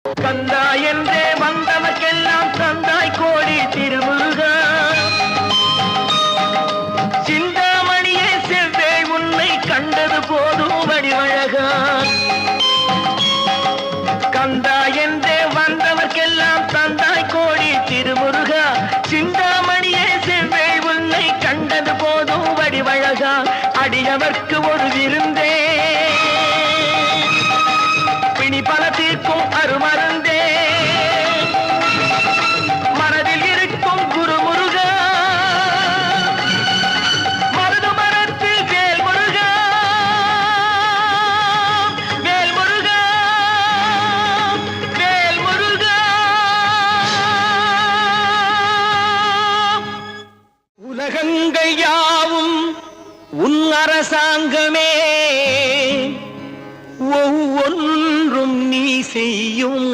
கந்தா என்றே வந்தவர்க்கெல்லாம் தந்தாய் கோடி திருமுருகா. சிந்தாமணியே செவ்வே உன்னை கண்டது போதும் வடிவழகா. கந்தா என்றே வந்தவர்க்கெல்லாம் தந்தாய் கோடி திருமுருகா. சிந்தாமணியே செவ்வே உன்னை கண்டது போதும் வடிவழகா. அடியவர்க்கு ஒரு விருந்தே பிணி பல தீர்க்கும் அருமருந்தே மனதில் இருக்கும் குருமுருகா. மருது மரத்தில் வேல்முருகா, வேல்முருகா, வேல்முருகா. உலகங்கள் யாவும் உன் அரசாங்கமே, ஒவ்வொன்றும் நீ செய்யும்